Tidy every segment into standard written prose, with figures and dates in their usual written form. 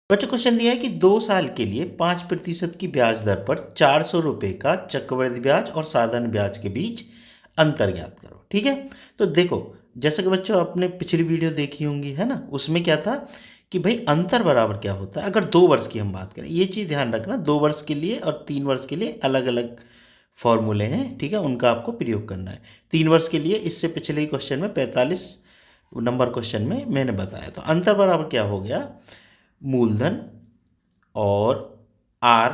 बच्चों क्वेश्चन दिया है कि 2 साल के लिए 5% की ब्याज दर पर 400 रुपये का चक्रवृद्धि ब्याज और साधारण ब्याज के बीच अंतर ज्ञात करो। ठीक है, तो देखो जैसे कि बच्चों आपने पिछली वीडियो देखी होंगी है ना, उसमें क्या था कि भाई अंतर बराबर क्या होता है। अगर 2 वर्ष की हम बात करें, ये चीज़ ध्यान रखना, 2 वर्ष के लिए और 3 वर्ष के लिए अलग अलग फॉर्मूले हैं। ठीक है, उनका आपको प्रयोग करना है। 3 वर्ष के लिए इससे पिछले ही क्वेश्चन में 45 नंबर क्वेश्चन में मैंने बताया। तो अंतर बराबर क्या हो गया, मूलधन और आर,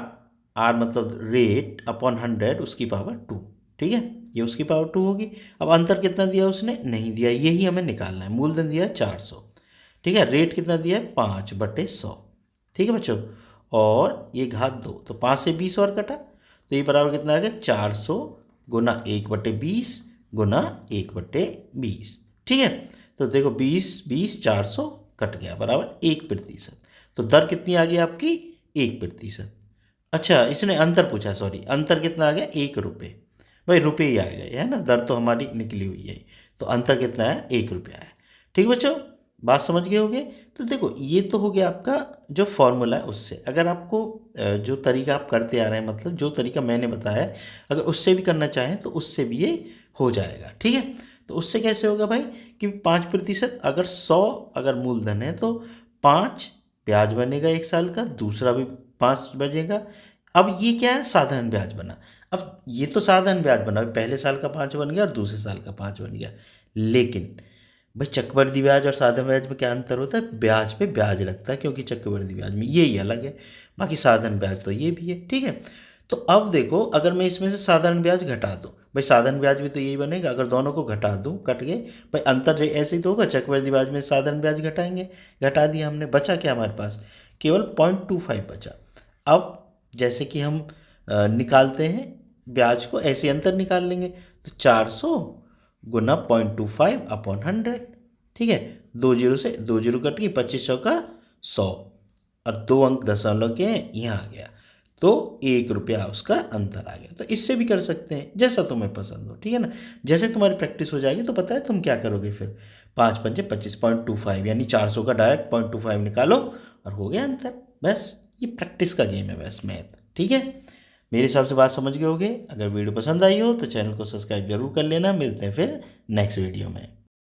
आर मतलब रेट अपॉन 100 उसकी पावर 2। ठीक है, ये उसकी पावर 2 होगी। अब अंतर कितना दिया उसने, नहीं दिया, यही हमें निकालना है। मूलधन दिया है 400, ठीक है, रेट कितना दिया है 5/100। ठीक है बच्चों, और ये घात 2, तो 5 से 20 और कटा, तो ये बराबर कितना आ गया 400 गुना 1/20 गुना 1/20। ठीक है, तो देखो 20 400 कट गया बराबर 1%। तो दर कितनी आ गई आपकी 1%। अच्छा इसने अंतर पूछा, सॉरी, अंतर कितना आ गया 1 रुपये। भाई रुपये ही आ गए है ना, दर तो हमारी निकली हुई है, तो अंतर कितना है 1 रुपया है। ठीक बच्चों, बात समझ गए होगे। तो देखो ये तो हो गया आपका जो फॉर्मूला है उससे। अगर आपको जो तरीका आप करते आ रहे हैं, मतलब जो तरीका मैंने बताया है, अगर उससे भी करना चाहें तो उससे भी ये हो जाएगा। ठीक है, तो उससे कैसे होगा भाई कि 5%, अगर 100 अगर मूलधन है तो 5 ब्याज बनेगा 1 साल का, दूसरा भी 5 बनेगा। अब ये क्या है, साधारण ब्याज बना। अब ये तो साधारण ब्याज बना, पहले साल का 5 बन गया और दूसरे साल का 5 बन गया। लेकिन भाई चक्रवृद्धि ब्याज और साधारण ब्याज में क्या अंतर होता है, ब्याज पे ब्याज लगता है, क्योंकि चक्रवृद्धि ब्याज में ये ही अलग है, बाकी साधारण ब्याज तो ये भी है। ठीक है, तो अब देखो अगर मैं इसमें से साधारण ब्याज घटा दूं, भाई साधारण ब्याज भी तो यही बनेगा, अगर दोनों को घटा दूं कट गए, भाई अंतर जो ऐसे ही तो होगा, चक्रवृद्धि ब्याज में साधारण ब्याज घटाएंगे, घटा दिया हमने, बचा क्या हमारे पास, केवल 0.25 बचा। अब जैसे कि हम निकालते हैं ब्याज को, ऐसे अंतर निकाल लेंगे, तो 400 गुना 0.25/100। ठीक है, 2 जीरो से 2 जीरो कट गई, 2500 का 100, और 2 अंक दशमलव के यहाँ आ गया, तो 1 रुपया उसका अंतर आ गया। तो इससे भी कर सकते हैं, जैसा तुम्हें पसंद हो। ठीक है ना, जैसे तुम्हारी प्रैक्टिस हो जाएगी तो पता है तुम क्या करोगे फिर, 5×5 = 25, यानी 400 का डायरेक्ट 0.25 निकालो और हो गया अंतर। बस ये प्रैक्टिस का गेम है, बस मैथ। ठीक है, मेरे हिसाब से बात समझ गए होगे। अगर वीडियो पसंद आई हो तो चैनल को सब्सक्राइब जरूर कर लेना। मिलते हैं फिर नेक्स्ट वीडियो में।